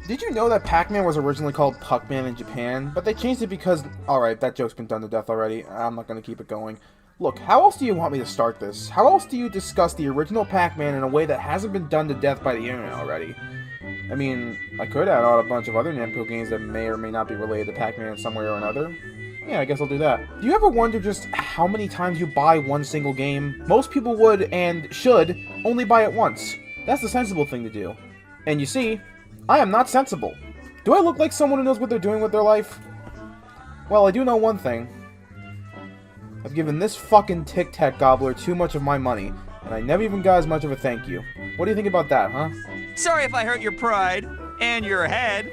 Did you know that Pac-Man was originally called Pac-Man in Japan? But they changed it because... Alright, that joke's been done to death already. I'm not going to keep it going. Look, how else do you want me to start this? How else do you discuss the original Pac-Man in a way that hasn't been done to death by the internet already? I mean, I could add on a bunch of other Namco games that may or may not be related to Pac-Man in some way or another. Yeah, I guess I'll do that. Do you ever wonder just how many times you buy one single game? Most people would, and should, only buy it once. That's the sensible thing to do. And you see, I am not sensible. Do I look like someone who knows what they're doing with their life? Well, I do know one thing. I've given this fucking Tic Tac gobbler too much of my money, and I never even got as much of a thank you. What do you think about that, huh? Sorry if I hurt your pride and your head.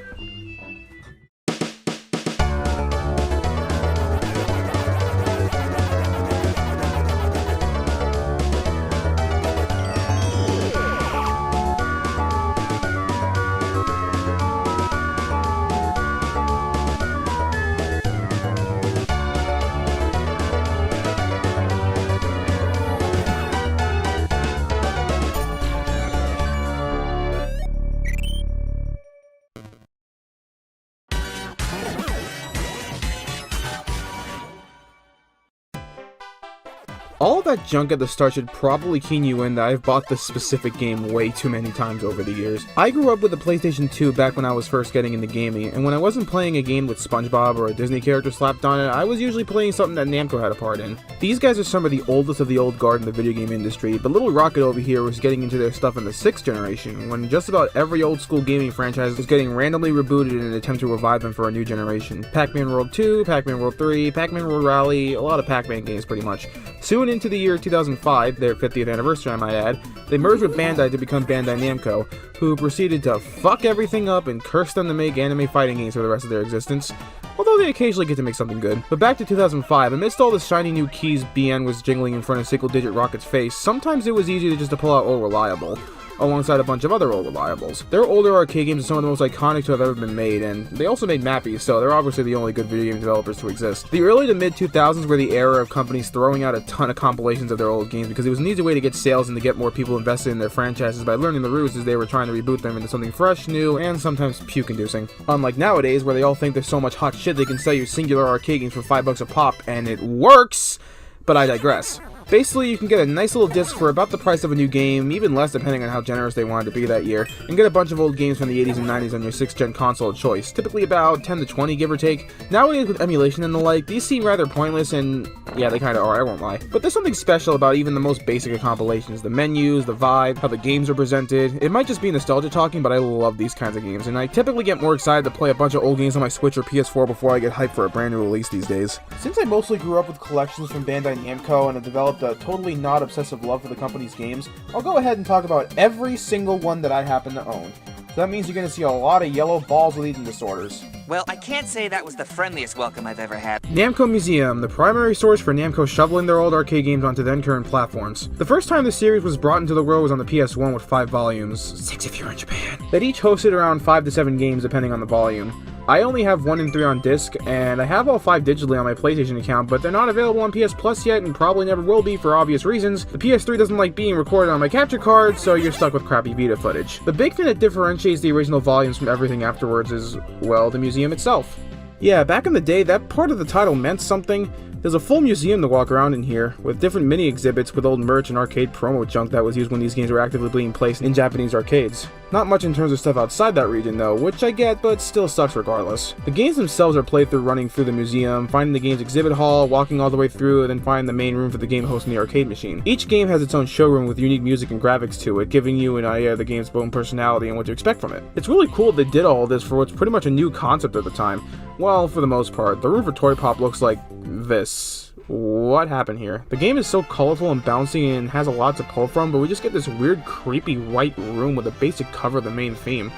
All of that junk at the start should probably key you in that I've bought this specific game way too many times over the years. I grew up with the PlayStation 2 back when I was first getting into gaming, and when I wasn't playing a game with SpongeBob or a Disney character slapped on it, I was usually playing something that Namco had a part in. These guys are some of the oldest of the old guard in the video game industry, but Little Rocket over here was getting into their stuff in the 6th generation, when just about every old school gaming franchise was getting randomly rebooted in an attempt to revive them for a new generation. Pac-Man World 2, Pac-Man World 3, Pac-Man World Rally, a lot of Pac-Man games pretty much. Soon into the year 2005, their 50th anniversary I might add, they merged with Bandai to become Bandai Namco, who proceeded to fuck everything up and curse them to make anime fighting games for the rest of their existence, although they occasionally get to make something good. But back to 2005, amidst all the shiny new keys BN was jingling in front of single-digit Rocket's face, sometimes it was easy to just pull out Old Reliable, alongside a bunch of other old reliables. Their older arcade games are some of the most iconic to have ever been made, and they also made Mappies, so they're obviously the only good video game developers to exist. The early to mid 2000s were the era of companies throwing out a ton of compilations of their old games because it was an easy way to get sales and to get more people invested in their franchises by learning the ruse as they were trying to reboot them into something fresh, new, and sometimes puke-inducing. Unlike nowadays, where they all think there's so much hot shit they can sell you singular arcade games for $5 a pop, and it works! But I digress. Basically, you can get a nice little disc for about the price of a new game, even less depending on how generous they wanted to be that year, and get a bunch of old games from the 80s and 90s on your 6th gen console of choice, typically about 10 to 20 give or take. Nowadays with emulation and the like, these seem rather pointless and, yeah, they kinda are, I won't lie. But there's something special about even the most basic of compilations, the menus, the vibe, how the games are presented. It might just be nostalgia talking, but I love these kinds of games, and I typically get more excited to play a bunch of old games on my Switch or PS4 before I get hyped for a brand new release these days. Since I mostly grew up with collections from Bandai Namco and have developed a totally not obsessive love for the company's games, I'll go ahead and talk about every single one that I happen to own. So that means you're going to see a lot of yellow balls with eating disorders. Well, I can't say that was the friendliest welcome I've ever had. Namco Museum, the primary source for Namco shoveling their old arcade games onto then-current platforms. The first time the series was brought into the world was on the PS1 with 5 volumes, 6 if you're in Japan, that each hosted around 5 to 7 games depending on the volume. I only have 1 and 3 on disc, and I have all 5 digitally on my PlayStation account, but they're not available on PS Plus yet and probably never will be for obvious reasons. The PS3 doesn't like being recorded on my capture card, so you're stuck with crappy Vita footage. The big thing that differentiates the original volumes from everything afterwards is, well, the museum itself. Yeah, back in the day, that part of the title meant something. There's a full museum to walk around in here, with different mini-exhibits with old merch and arcade promo junk that was used when these games were actively being placed in Japanese arcades. Not much in terms of stuff outside that region though, which I get, but still sucks regardless. The games themselves are played through running through the museum, finding the game's exhibit hall, walking all the way through, and then finding the main room for the game hosting the arcade machine. Each game has its own showroom with unique music and graphics to it, giving you an idea of the game's own personality and what to expect from it. It's really cool they did all of this for what's pretty much a new concept at the time. Well, for the most part. The room for Toy Pop looks like this. What happened here? The game is so colorful and bouncy and has a lot to pull from, but we just get this weird creepy white room with a basic cover of the main theme.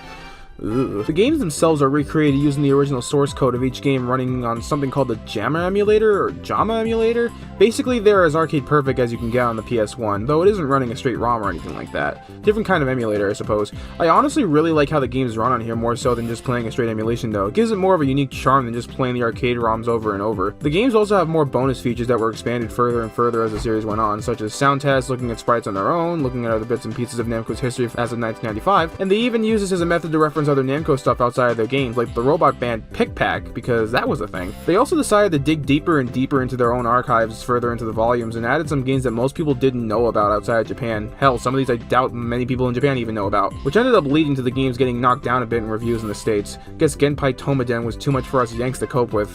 Ugh. The games themselves are recreated using the original source code of each game running on something called the JAMA emulator, or JAMA emulator. Basically, they're as arcade perfect as you can get on the PS1, though it isn't running a straight ROM or anything like that. Different kind of emulator, I suppose. I honestly really like how the games run on here more so than just playing a straight emulation though. It gives it more of a unique charm than just playing the arcade ROMs over and over. The games also have more bonus features that were expanded further and further as the series went on, such as sound tests, looking at sprites on their own, looking at other bits and pieces of Namco's history as of 1995, and they even use this as a method to reference other Namco stuff outside of their games, like the robot band Pic-Pac, because that was a thing. They also decided to dig deeper and deeper into their own archives further into the volumes, and added some games that most people didn't know about outside of Japan. Hell, some of these I doubt many people in Japan even know about, which ended up leading to the games getting knocked down a bit in reviews in the States. Guess Genpai Tomaden was too much for us Yanks to cope with.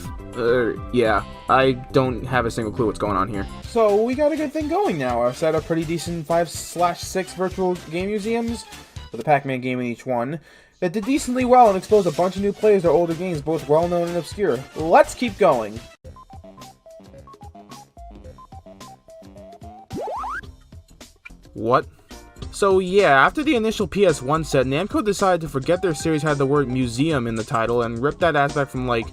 Yeah, I don't have a single clue what's going on here. So we got a good thing going now. I've set up pretty decent 5/6 virtual game museums, with a Pac-Man game in each one, that did decently well and exposed a bunch of new players to older games, both well-known and obscure. Let's keep going. What? So yeah, after the initial PS1 set, Namco decided to forget their series had the word museum in the title and rip that aspect from, like,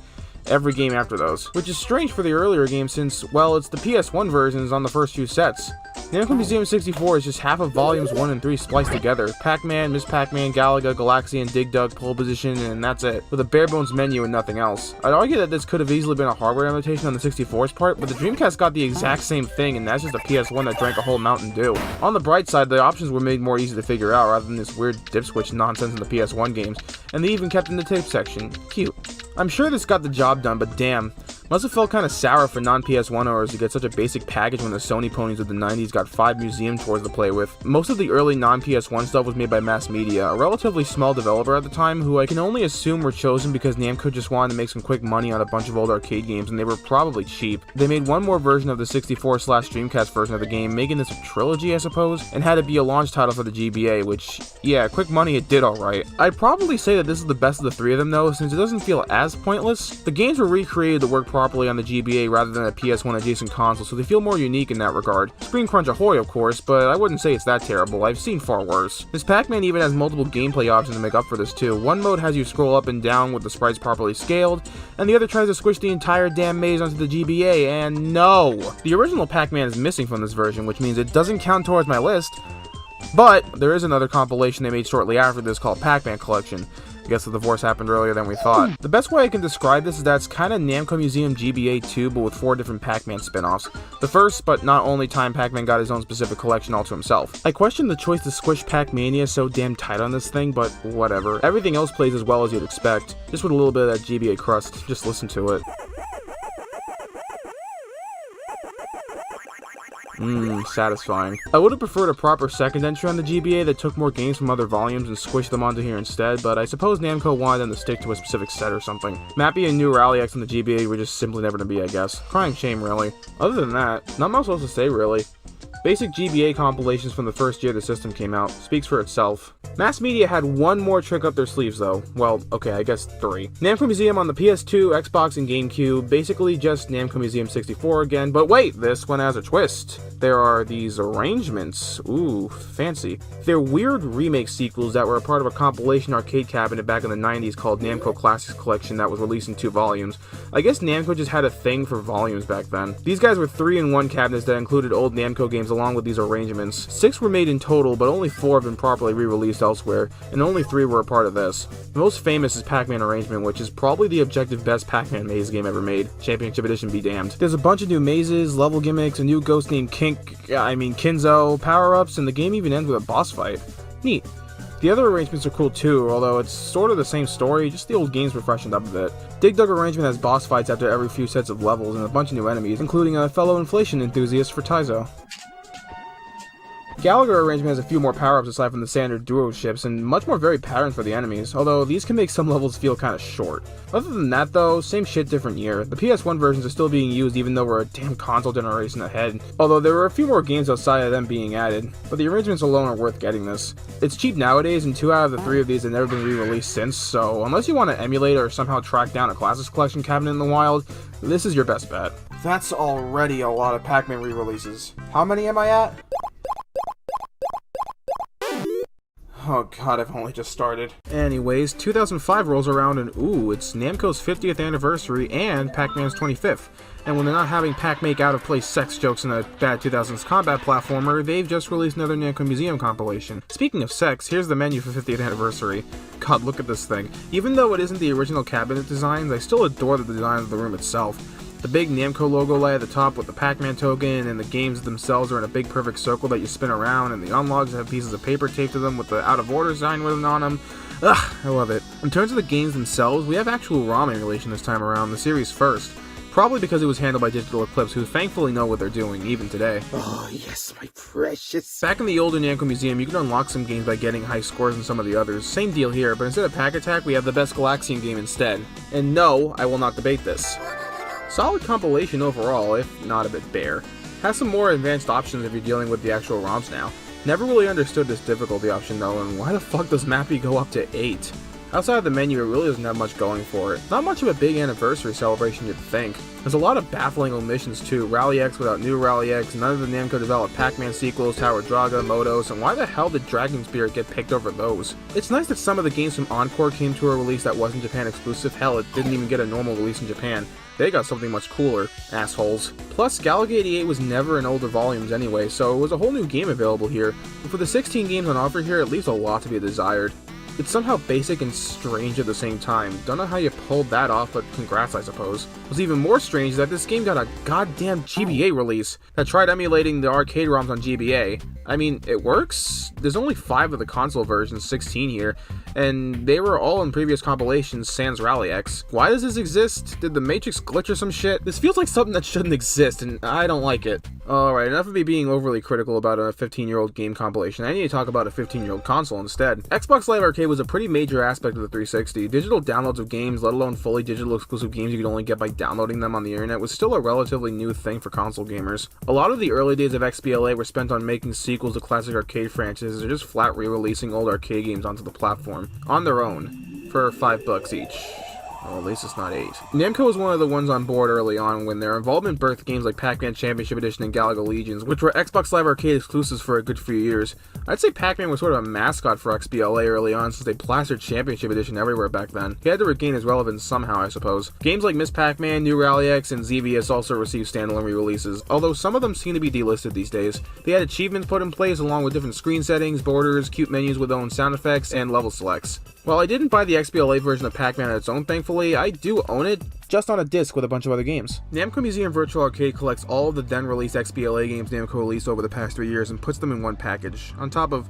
every game after those. Which is strange for the earlier games since, well, it's the PS1 versions on the first few sets. Namco Museum 64 is just half of volumes 1 and 3 spliced together. Pac-Man, Ms. Pac-Man, Galaga, Galaxian, Dig Dug, Pole Position, and that's it, with a bare-bones menu and nothing else. I'd argue that this could have easily been a hardware imitation on the 64's part, but the Dreamcast got the exact same thing, and that's just a PS1 that drank a whole Mountain Dew. On the bright side, the options were made more easy to figure out, rather than this weird dip switch nonsense in the PS1 games, and they even kept in the tape section. Cute. I'm sure this got the job done, but damn, must have felt kinda sour for non-PS1 owners to get such a basic package when the Sony ponies of the 90s got 5 museum tours to play with. Most of the early non-PS1 stuff was made by Mass Media, a relatively small developer at the time who I can only assume were chosen because Namco just wanted to make some quick money on a bunch of old arcade games, and they were probably cheap. They made one more version of the 64/Dreamcast version of the game, making this a trilogy I suppose, and had it be a launch title for the GBA, which, yeah, quick money it did alright. I'd probably say that this is the best of the three of them though, since it doesn't feel as pointless. The games were recreated to work properly on the GBA rather than a PS1 adjacent console, so they feel more unique in that regard. Screen crunch ahoy, of course, but I wouldn't say it's that terrible. I've seen far worse. This Pac-Man even has multiple gameplay options to make up for this too. One mode has you scroll up and down with the sprites properly scaled, and the other tries to squish the entire damn maze onto the GBA, and no! The original Pac-Man is missing from this version, which means it doesn't count towards my list, but there is another compilation they made shortly after this called Pac-Man Collection. I guess the divorce happened earlier than we thought. The best way I can describe this is that it's kinda Namco Museum GBA 2, but with 4 different Pac-Man spin-offs. The first, but not only time Pac-Man got his own specific collection all to himself. I question the choice to squish Pac-Mania so damn tight on this thing, but whatever. Everything else plays as well as you'd expect, just with a little bit of that GBA crust. Just listen to it. Satisfying. I would have preferred a proper second entry on the GBA that took more games from other volumes and squished them onto here instead, but I suppose Namco wanted them to stick to a specific set or something. Mappy and new Rally X on the GBA were just simply never to be, I guess. Crying shame, really. Other than that, not much else to say, really. Basic GBA compilations from the first year the system came out. Speaks for itself. Mass Media had one more trick up their sleeves though. Well, okay, I guess 3. Namco Museum on the PS2, Xbox, and GameCube. Basically just Namco Museum 64 again, but wait, this one has a twist. There are these arrangements. Ooh, fancy. They're weird remake sequels that were a part of a compilation arcade cabinet back in the 90s called Namco Classics Collection that was released in 2 volumes. I guess Namco just had a thing for volumes back then. These guys were 3-in-1 cabinets that included old Namco games along with these arrangements. 6 were made in total, but only 4 have been properly re-released elsewhere, and only 3 were a part of this. The most famous is Pac-Man Arrangement, which is probably the objective best Pac-Man maze game ever made. Championship Edition be damned. There's a bunch of new mazes, level gimmicks, a new ghost named Kinzo, power-ups, and the game even ends with a boss fight. Neat. The other arrangements are cool too, although it's sort of the same story, just the old games were freshened up a bit. Dig Dug Arrangement has boss fights after every few sets of levels and a bunch of new enemies, including a fellow inflation enthusiast for Taizo. Galaga Arrangement has a few more power-ups aside from the standard duo ships, and much more varied patterns for the enemies, although these can make some levels feel kinda short. Other than that though, same shit, different year. The PS1 versions are still being used even though we're a damn console generation ahead, although there were a few more games outside of them being added, but the arrangements alone are worth getting this. It's cheap nowadays, and 2 out of the 3 of these have never been re-released since, so unless you want to emulate or somehow track down a Classics Collection cabinet in the wild, this is your best bet. That's already a lot of Pac-Man re-releases. How many am I at? Oh god, I've only just started. Anyways, 2005 rolls around and ooh, it's Namco's 50th anniversary and Pac-Man's 25th. And when they're not having Pac make out-of-place sex jokes in a bad 2000s combat platformer, they've just released another Namco Museum compilation. Speaking of sex, here's the menu for 50th anniversary. God, look at this thing. Even though it isn't the original cabinet designs, I still adore the design of the room itself. The big Namco logo light at the top with the Pac-Man token, and the games themselves are in a big perfect circle that you spin around, and the unlocks have pieces of paper taped to them with the out of order sign written on them. Ugh, I love it. In terms of the games themselves, we have actual ROM emulation this time around, the series first. Probably because it was handled by Digital Eclipse, who thankfully know what they're doing, even today. Oh, yes, my precious. Back in the older Namco Museum, you can unlock some games by getting high scores in some of the others. Same deal here, but instead of Pack Attack, we have the best Galaxian game instead. And no, I will not debate this. Solid compilation overall, if not a bit bare. Has some more advanced options if you're dealing with the actual ROMs now. Never really understood this difficulty option though, and why the fuck does Mappy go up to 8? Outside of the menu, it really doesn't have much going for it. Not much of a big anniversary celebration you'd think. There's a lot of baffling omissions too. Rally X without new Rally X, none of the Namco developed Pac-Man sequels, Tower Draga, Motos, and why the hell did Dragon Spirit get picked over those? It's nice that some of the games from Encore came to a release that wasn't Japan exclusive. Hell, it didn't even get a normal release in Japan. They got something much cooler, assholes. Plus, Galaga 88 was never in older volumes anyway, so it was a whole new game available here. But for the 16 games on offer here, it leaves a lot to be desired. It's somehow basic and strange at the same time. Don't know how you pulled that off, but congrats, I suppose. What's even more strange is that this game got a goddamn GBA release that tried emulating the arcade ROMs on GBA. I mean, it works? There's only 5 of the console versions, 16 here, and they were all in previous compilations sans Rally X. Why does this exist? Did the Matrix glitch or some shit? This feels like something that shouldn't exist, and I don't like it. Alright, enough of me being overly critical about a 15-year-old game compilation. I need to talk about a 15-year-old console instead. Xbox Live Arcade was a pretty major aspect of the 360. Digital downloads of games, let alone fully digital exclusive games you could only get by downloading them on the internet, was still a relatively new thing for console gamers. A lot of the early days of XBLA were spent on making sequels to classic arcade franchises or just flat re-releasing old arcade games onto the platform, on their own, for $5 each. Well, at least it's not 8. Namco was one of the ones on board early on when their involvement birthed games like Pac-Man Championship Edition and Galaga Legions, which were Xbox Live Arcade exclusives for a good few years. I'd say Pac-Man was sort of a mascot for XBLA early on since they plastered Championship Edition everywhere back then. He had to regain his relevance somehow, I suppose. Games like Miss Pac-Man, New Rally X, and ZVS also received standalone re-releases, although some of them seem to be delisted these days. They had achievements put in place along with different screen settings, borders, cute menus with their own sound effects, and level selects. While I didn't buy the XBLA version of Pac-Man on its own, thankfully, I do own it, just on a disc with a bunch of other games. Namco Museum Virtual Arcade collects all of the then-released XBLA games Namco released over the past 3 years and puts them in one package, on top of,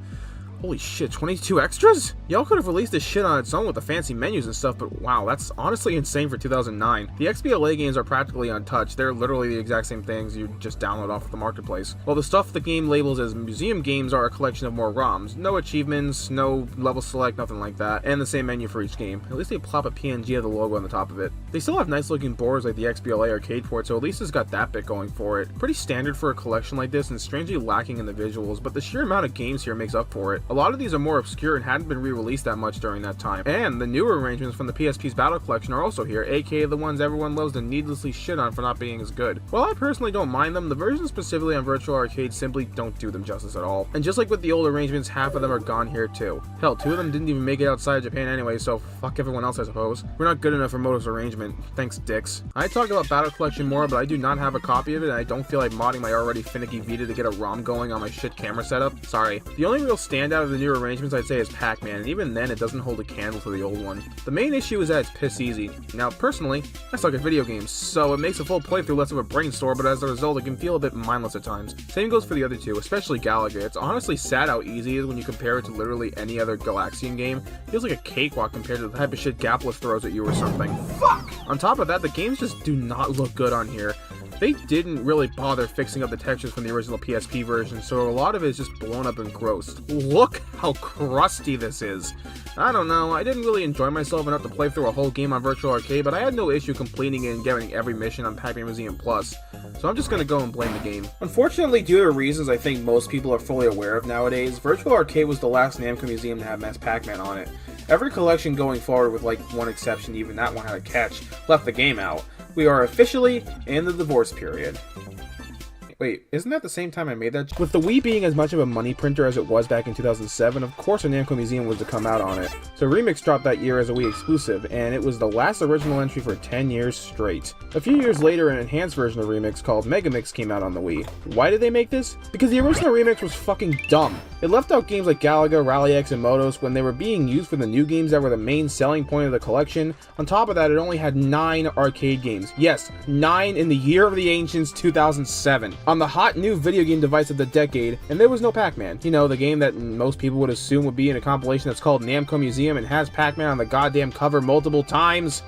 holy shit, 22 extras? Y'all could have released this shit on its own with the fancy menus and stuff, but wow, that's honestly insane for 2009. The XBLA games are practically untouched. They're literally the exact same things you just download off of the marketplace. While the stuff the game labels as museum games are a collection of more ROMs. No achievements, no level select, nothing like that, and the same menu for each game. At least they plop a PNG of the logo on the top of it. They still have nice looking boards like the XBLA arcade port, so at least it's got that bit going for it. Pretty standard for a collection like this and strangely lacking in the visuals, but the sheer amount of games here makes up for it. A lot of these are more obscure and hadn't been re-released that much during that time. And the newer arrangements from the PSP's Battle Collection are also here, aka the ones everyone loves to needlessly shit on for not being as good. While I personally don't mind them, the versions specifically on Virtual Arcade simply don't do them justice at all. And just like with the old arrangements, half of them are gone here too. Hell, 2 of them didn't even make it outside of Japan anyway, so fuck everyone else I suppose. We're not good enough for Moto's arrangement. Thanks, dicks. I talk about Battle Collection more, but I do not have a copy of it and I don't feel like modding my already finicky Vita to get a ROM going on my shit camera setup. Sorry. The only real standout of the newer arrangements I'd say is Pac-Man, and even then it doesn't hold a candle to the old one. The main issue is that it's piss easy. Now, personally, I suck at video games, so it makes a full playthrough less of a brain store, but as a result it can feel a bit mindless at times. Same goes for the other two, especially Galaga. It's honestly sad how easy it is when you compare it to literally any other Galaxian game. It feels like a cakewalk compared to the type of shit Gapless throws at you or something. Fuck! On top of that, the games just do not look good on here. They didn't really bother fixing up the textures from the original PSP version, so a lot of it is just blown up and gross. Look how crusty this is. I don't know, I didn't really enjoy myself enough to play through a whole game on Virtual Arcade, but I had no issue completing it and getting every mission on Pac-Man Museum Plus, so I'm just gonna go and blame the game. Unfortunately, due to reasons I think most people are fully aware of nowadays, Virtual Arcade was the last Namco Museum to have Mass Pac-Man on it. Every collection going forward, with like one exception, even that one had a catch, left the game out. We are officially in the divorce period. Wait, isn't that the same time I made that? With the Wii being as much of a money printer as it was back in 2007, of course a Namco Museum was to come out on it. So Remix dropped that year as a Wii exclusive, and it was the last original entry for 10 years straight. A few years later, an enhanced version of Remix called Megamix came out on the Wii. Why did they make this? Because the original Remix was fucking dumb. It left out games like Galaga, Rally X, and Motos when they were being used for the new games that were the main selling point of the collection. On top of that, it only had 9 arcade games. Yes, 9 in the year of the ancients, 2007. on the hot new video game device of the decade, and there was no Pac-Man. You know, the game that most people would assume would be in a compilation that's called Namco Museum and has Pac-Man on the goddamn cover multiple times.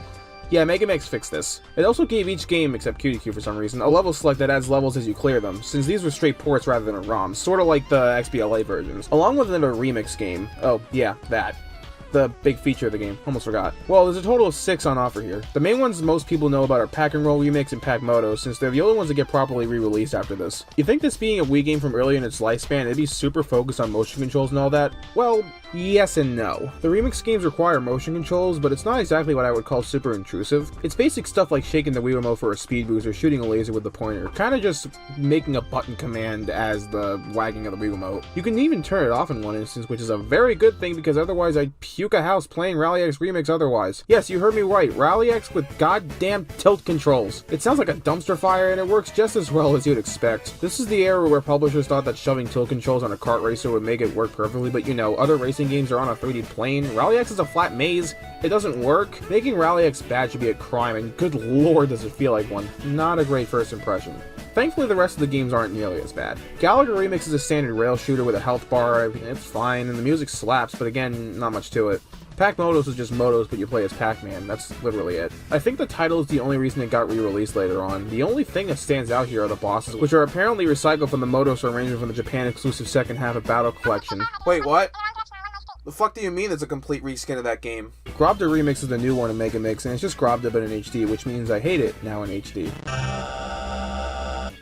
Yeah, Mega Mix fixed this. It also gave each game, except Cutie Q for some reason, a level select that adds levels as you clear them, since these were straight ports rather than a ROM, sort of like the XBLA versions, along with another remix game. Oh, yeah, that. The big feature of the game. Almost forgot. Well, there's a total of 6 on offer here. The main ones most people know about are Pac-and-Roll Remix and Pac-Moto, since they're the only ones that get properly re-released after this. You think this being a Wii game from earlier in its lifespan, it'd be super focused on motion controls and all that? Well, yes and no. The remix games require motion controls, but it's not exactly what I would call super intrusive. It's basic stuff like shaking the Wii remote for a speed boost or shooting a laser with the pointer, kinda just making a button command as the wagging of the Wii remote. You can even turn it off in one instance, which is a very good thing because otherwise I'd puke a house playing Rally X Remix otherwise. Yes, you heard me right, Rally X with goddamn tilt controls. It sounds like a dumpster fire and it works just as well as you'd expect. This is the era where publishers thought that shoving tilt controls on a kart racer would make it work perfectly, but you know, other racing games are on a 3D plane. Rally X is a flat maze. It doesn't work. Making Rally X bad should be a crime, and good lord does it feel like one. Not a great first impression. Thankfully, the rest of the games aren't nearly as bad. Galaga Remix is a standard rail shooter with a health bar. It's fine, and the music slaps, but again, not much to it. Pac-Motos is just motos, but you play as Pac-Man. That's literally it. I think the title is the only reason it got re-released later on. The only thing that stands out here are the bosses, which are apparently recycled from the motos arrangement from the Japan-exclusive second half of Battle Collection. Wait, what? The fuck do you mean it's a complete reskin of that game? Grobda Remix is the new one in Mega Mix, and it's just Grobda but in HD, which means I hate it now in HD.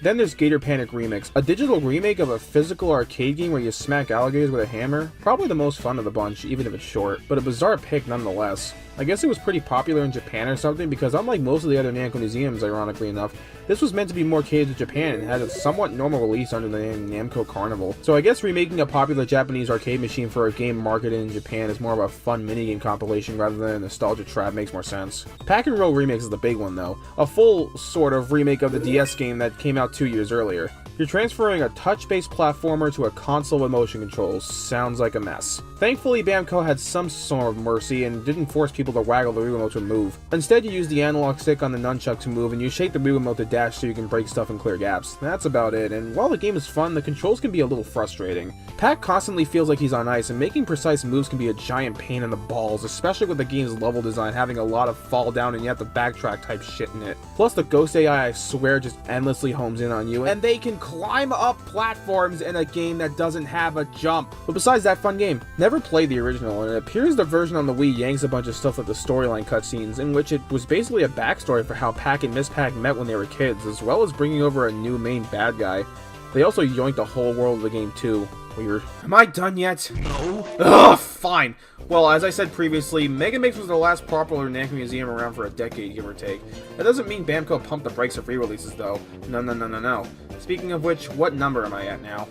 Then there's Gator Panic Remix, a digital remake of a physical arcade game where you smack alligators with a hammer. Probably the most fun of the bunch, even if it's short, but a bizarre pick nonetheless. I guess it was pretty popular in Japan or something, because unlike most of the other Namco museums, ironically enough, this was meant to be more catered to Japan and had a somewhat normal release under the name Namco Carnival. So I guess remaking a popular Japanese arcade machine for a game marketed in Japan is more of a fun minigame compilation rather than a nostalgia trap makes more sense. Pac-and-Roll Remix is the big one though, a full sort of remake of the DS game that came out 2 years earlier. You're transferring a touch-based platformer to a console with motion controls. Sounds like a mess. Thankfully, Bamco had some sort of mercy and didn't force people to waggle the Wii remote to move. Instead, you use the analog stick on the nunchuck to move, and you shake the Wii remote to dash so you can break stuff and clear gaps. That's about it, and while the game is fun, the controls can be a little frustrating. Pac constantly feels like he's on ice, and making precise moves can be a giant pain in the balls, especially with the game's level design having a lot of fall down and you have to backtrack type shit in it. Plus, the Ghost AI, I swear, just endlessly homes in on you, and they can climb up platforms in a game that doesn't have a jump. But besides that fun game, never played the original, and it appears the version on the Wii yanks a bunch of stuff like the storyline cutscenes, in which it was basically a backstory for how Pac and Miss Pac met when they were kids, as well as bringing over a new main bad guy. They also yoinked the whole world of the game too. Weird. Am I done yet? No. Ugh, fine. Well, as I said previously, Mega Mix was the last popular Namco Museum around for a decade, give or take. That doesn't mean Bamco pumped the brakes of re-releases, though. No. Speaking of which, what number am I at now?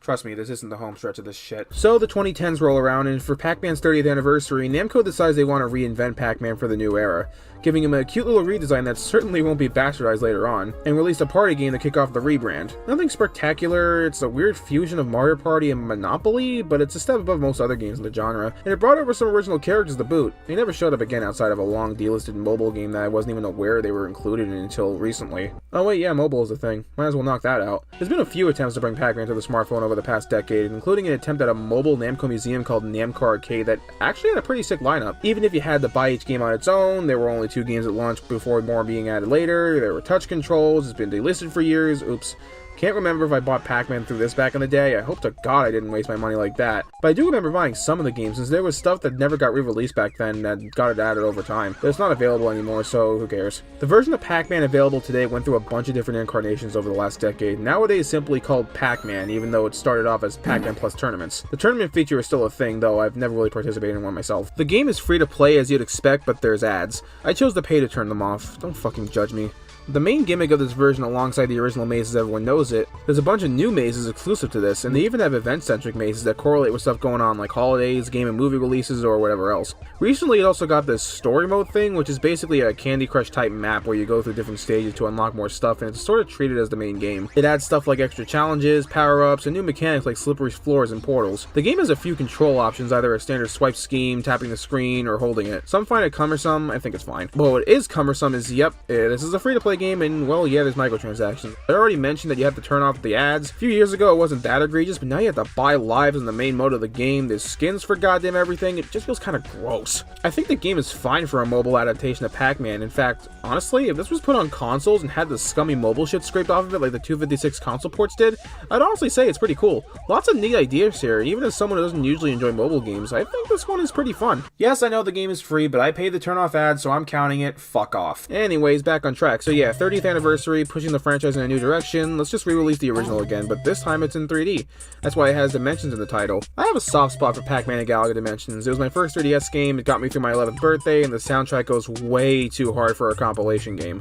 Trust me, this isn't the home stretch of this shit. So the 2010s roll around, and for Pac-Man's 30th anniversary, Namco decides they want to reinvent Pac-Man for the new era, giving him a cute little redesign that certainly won't be bastardized later on, and released a party game to kick off the rebrand. Nothing spectacular, it's a weird fusion of Mario Party and Monopoly, but it's a step above most other games in the genre, and it brought over some original characters to boot. They never showed up again outside of a long delisted mobile game that I wasn't even aware they were included in until recently. Oh wait, yeah, mobile is a thing. Might as well knock that out. There's been a few attempts to bring Pac-Man to the smartphone over the past decade, including an attempt at a mobile Namco Museum called Namco Arcade that actually had a pretty sick lineup. Even if you had to buy each game on its own, there were only 2 games at launch before more being added later. There were touch controls, it's been delisted for years, oops. Can't remember if I bought Pac-Man through this back in the day. I hope to God I didn't waste my money like that. But I do remember buying some of the games, since there was stuff that never got re-released back then that got it added over time. But it's not available anymore, so who cares? The version of Pac-Man available today went through a bunch of different incarnations over the last decade. Nowadays simply called Pac-Man, even though it started off as Pac-Man Plus tournaments. The tournament feature is still a thing, though I've never really participated in one myself. The game is free to play as you'd expect, but there's ads. I chose to pay to turn them off. Don't fucking judge me. The main gimmick of this version, alongside the original mazes everyone knows it, there's a bunch of new mazes exclusive to this, and they even have event-centric mazes that correlate with stuff going on like holidays, game and movie releases, or whatever else. Recently it also got this story mode thing, which is basically a Candy Crush type map where you go through different stages to unlock more stuff, and it's sort of treated as the main game. It adds stuff like extra challenges, power-ups, and new mechanics like slippery floors and portals. The game has a few control options, either a standard swipe scheme, tapping the screen, or holding it. Some find it cumbersome. I think it's fine. But what is cumbersome is, yep, this is a free-to-play game, and well, yeah, there's microtransactions. I already mentioned that you have to turn off the ads. A few years ago it wasn't that egregious, but now you have to buy lives in the main mode of the game. There's skins for goddamn everything. It just feels kind of gross. I think the game is fine for a mobile adaptation of Pac-Man. In fact, honestly, if this was put on consoles and had the scummy mobile shit scraped off of it like the 256 console ports did, I'd honestly say it's pretty cool. Lots of neat ideas here, and even as someone who doesn't usually enjoy mobile games, I think this one is pretty fun. Yes, I know the game is free, but I paid the turn off ads, so I'm counting it. Fuck off. Anyways, back on track. So yeah, 30th anniversary, pushing the franchise in a new direction. Let's just re-release the original again, but this time it's in 3D. That's why it has Dimensions in the title. I have a soft spot for Pac-Man and Galaga Dimensions. It was my first 3DS game, it got me through my 11th birthday, and the soundtrack goes way too hard for a compilation game.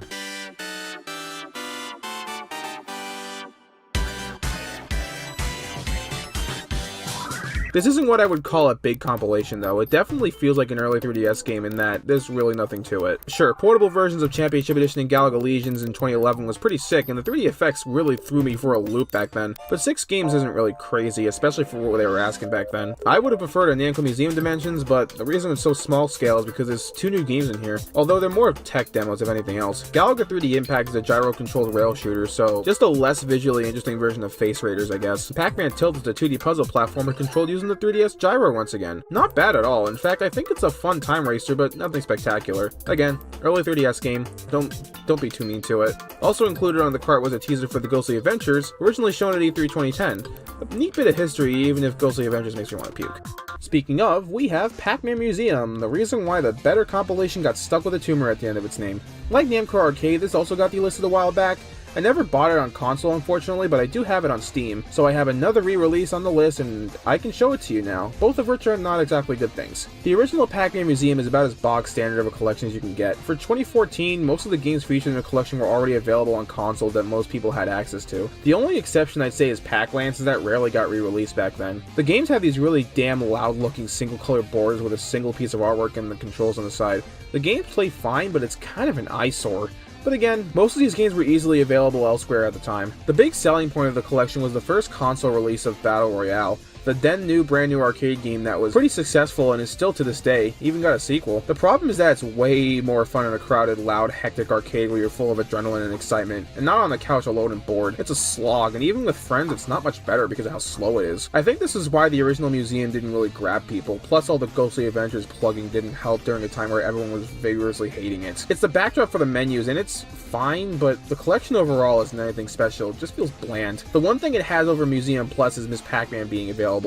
This isn't what I would call a big compilation though. It definitely feels like an early 3DS game in that there's really nothing to it. Sure, portable versions of Championship Edition and Galaga Legions in 2011 was pretty sick, and the 3D effects really threw me for a loop back then. But 6 games isn't really crazy, especially for what they were asking back then. I would have preferred a Namco Museum Dimensions, but the reason it's so small scale is because there's 2 new games in here, although they're more tech demos if anything else. Galaga 3D Impact is a gyro-controlled rail shooter, so just a less visually interesting version of Face Raiders, I guess. Pac-Man Tilt is a 2D puzzle platformer controlled using the 3DS gyro once again. Not bad at all. In fact, I think it's a fun time racer, but nothing spectacular. Again, early 3DS game. Don't be too mean to it. Also included on the cart was a teaser for the Ghostly Adventures, originally shown at E3 2010. A neat bit of history, even if Ghostly Adventures makes me want to puke. Speaking of, we have Pac-Man Museum, the reason why the better compilation got stuck with a tumor at the end of its name. Like Namco Arcade, this also got delisted a while back. I never bought it on console, unfortunately, but I do have it on Steam, so I have another re-release on the list, and I can show it to you now, both of which are not exactly good things. The original Pac-Man Museum is about as bog standard of a collection as you can get. For 2014, most of the games featured in the collection were already available on console that most people had access to. The only exception I'd say is Pac-Land, since that rarely got re-released back then. The games have these really damn loud-looking single-color borders with a single piece of artwork and the controls on the side. The games play fine, but it's kind of an eyesore. But again, most of these games were easily available elsewhere at the time. The big selling point of the collection was the first console release of Battle Royale, the then new brand new arcade game that was pretty successful and is still to this day, even got a sequel. The problem is that it's way more fun in a crowded, loud, hectic arcade where you're full of adrenaline and excitement, and not on the couch alone and bored. It's a slog, and even with friends it's not much better because of how slow it is. I think this is why the original museum didn't really grab people, plus all the Ghostly Adventures plugging didn't help during a time where everyone was vigorously hating it. It's the backdrop for the menus, and it's fine, but the collection overall isn't anything special. It just feels bland. The one thing it has over Museum Plus is Miss Pac-Man being available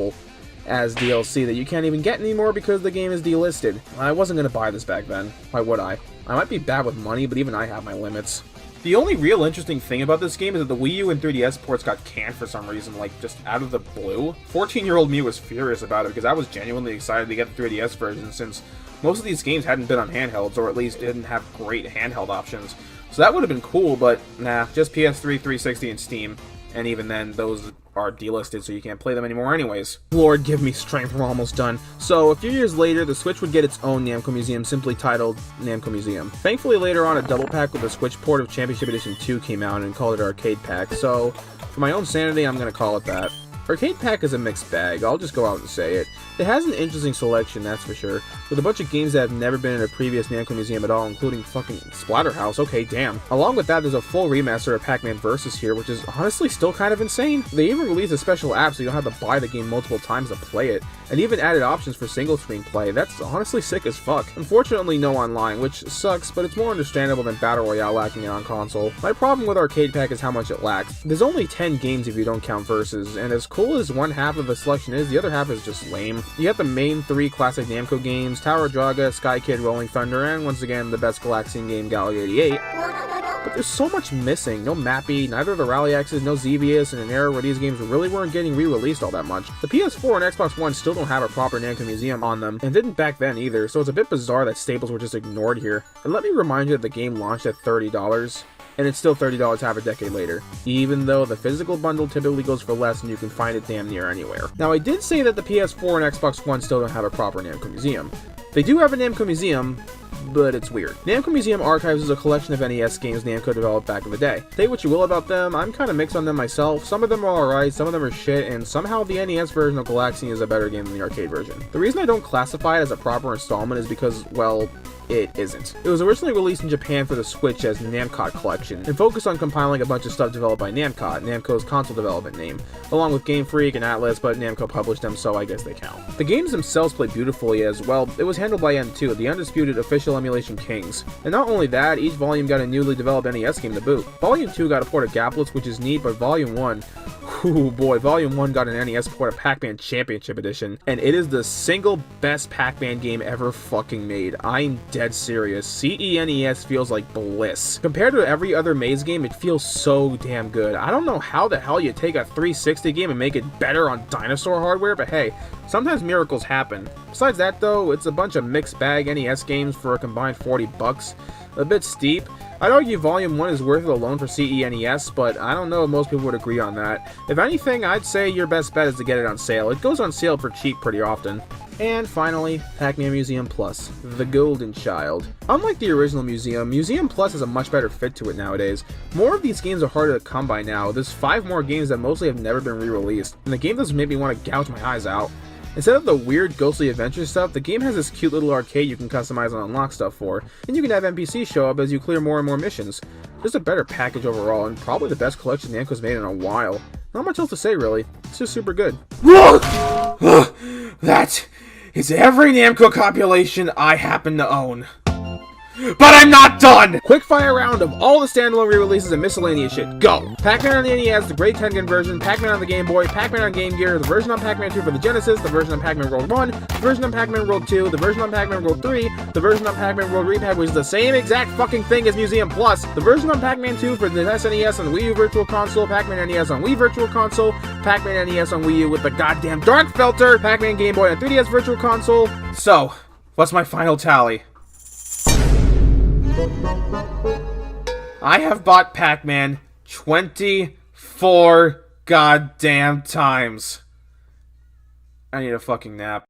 as DLC that you can't even get anymore because the game is delisted. I wasn't going to buy this back then. Why would I? I might be bad with money, but even I have my limits. The only real interesting thing about this game is that the Wii U and 3DS ports got canned for some reason, like just out of the blue. 14-year-old me was furious about it because I was genuinely excited to get the 3DS version since most of these games hadn't been on handhelds, or at least didn't have great handheld options. So that would have been cool, but nah, just PS3, 360, and Steam. And even then, those are delisted, so you can't play them anymore anyways. Lord, give me strength, we're almost done. So, a few years later, the Switch would get its own Namco Museum, simply titled Namco Museum. Thankfully, later on, a double pack with a Switch port of Championship Edition 2 came out and called it Arcade Pack, so for my own sanity, I'm gonna call it that. Arcade Pack is a mixed bag, I'll just go out and say it. It has an interesting selection, that's for sure, with a bunch of games that have never been in a previous Namco Museum at all, including fucking Splatterhouse, okay damn. Along with that, there's a full remaster of Pac-Man Vs. here, which is honestly still kind of insane. They even released a special app so you don't have to buy the game multiple times to play it, and even added options for single screen play. That's honestly sick as fuck. Unfortunately, no online, which sucks, but it's more understandable than Battle Royale lacking it on console. My problem with Arcade Pack is how much it lacks. There's only 10 games if you don't count Versus, and as cool as one half of the selection is, the other half is just lame. You got the main 3 classic Namco games, Tower of Draga, Sky Kid, Rolling Thunder, and once again, the best Galaxian game, Galaga 88. But there's so much missing. No Mappy, neither of the Rally X's, no Xevious, in an era where these games really weren't getting re-released all that much. The PS4 and Xbox One still don't have a proper Namco Museum on them, and didn't back then either, so it's a bit bizarre that staples were just ignored here. And let me remind you that the game launched at $30. and it's still $30 half a decade later, even though the physical bundle typically goes for less and you can find it damn near anywhere. Now, I did say that the PS4 and Xbox One still don't have a proper Namco Museum. They do have a Namco Museum, but it's weird. Namco Museum Archives is a collection of NES games Namco developed back in the day. Say what you will about them, I'm kinda mixed on them myself. Some of them are alright, some of them are shit, and somehow the NES version of Galaxian is a better game than the arcade version. The reason I don't classify it as a proper installment is because, well, it isn't. It was originally released in Japan for the Switch as Namcot Collection, and focused on compiling a bunch of stuff developed by Namcot, Namco's console development name, along with Game Freak and Atlas, but Namco published them, so I guess they count. The games themselves play beautifully as, well, it was handled by M2, the undisputed official emulation kings. And not only that, each volume got a newly developed NES game to boot. Volume 2 got a port of Gaplets, which is neat, but Volume 1, ooh boy, Volume 1 got an NES port of Pac-Man Championship Edition, and it is the single best Pac-Man game ever fucking made. I'm dead serious. CENES feels like bliss. Compared to every other Maze game, it feels so damn good. I don't know how the hell you take a 360 game and make it better on dinosaur hardware, but hey, sometimes miracles happen. Besides that though, it's a bunch of mixed bag NES games for a combined $40. A bit steep. I'd argue Volume 1 is worth it alone for CENES, but I don't know if most people would agree on that. If anything, I'd say your best bet is to get it on sale. It goes on sale for cheap pretty often. And finally, Pac-Man Museum Plus, the golden child. Unlike the original Museum, Museum Plus has a much better fit to it nowadays. More of these games are harder to come by now. There's 5 more games that mostly have never been re-released, and the game doesn't make me want to gouge my eyes out. Instead of the weird ghostly adventure stuff, the game has this cute little arcade you can customize and unlock stuff for, and you can have NPCs show up as you clear more and more missions. Just a better package overall, and probably the best collection Namco's made in a while. Not much else to say really, it's just super good. Look! That is every Namco compilation I happen to own. But I'm not done! Quickfire round of all the standalone re-releases and miscellaneous shit. Go! Pac-Man on the NES, the Great Tengen version, Pac-Man on the Game Boy, Pac-Man on Game Gear, the version on Pac-Man 2 for the Genesis, the version on Pac-Man World 1, the version on Pac-Man World 2, the version on Pac-Man World 3, the version on Pac-Man World Re-Pac, which is the same exact fucking thing as Museum Plus, the version on Pac-Man 2 for the SNES and Wii U Virtual Console, Pac-Man NES on Wii Virtual Console, Pac-Man NES on Wii U with the goddamn dark filter, Pac-Man Game Boy on 3DS Virtual Console. So, what's my final tally? I have bought Pac-Man 24 goddamn times. I need a fucking nap.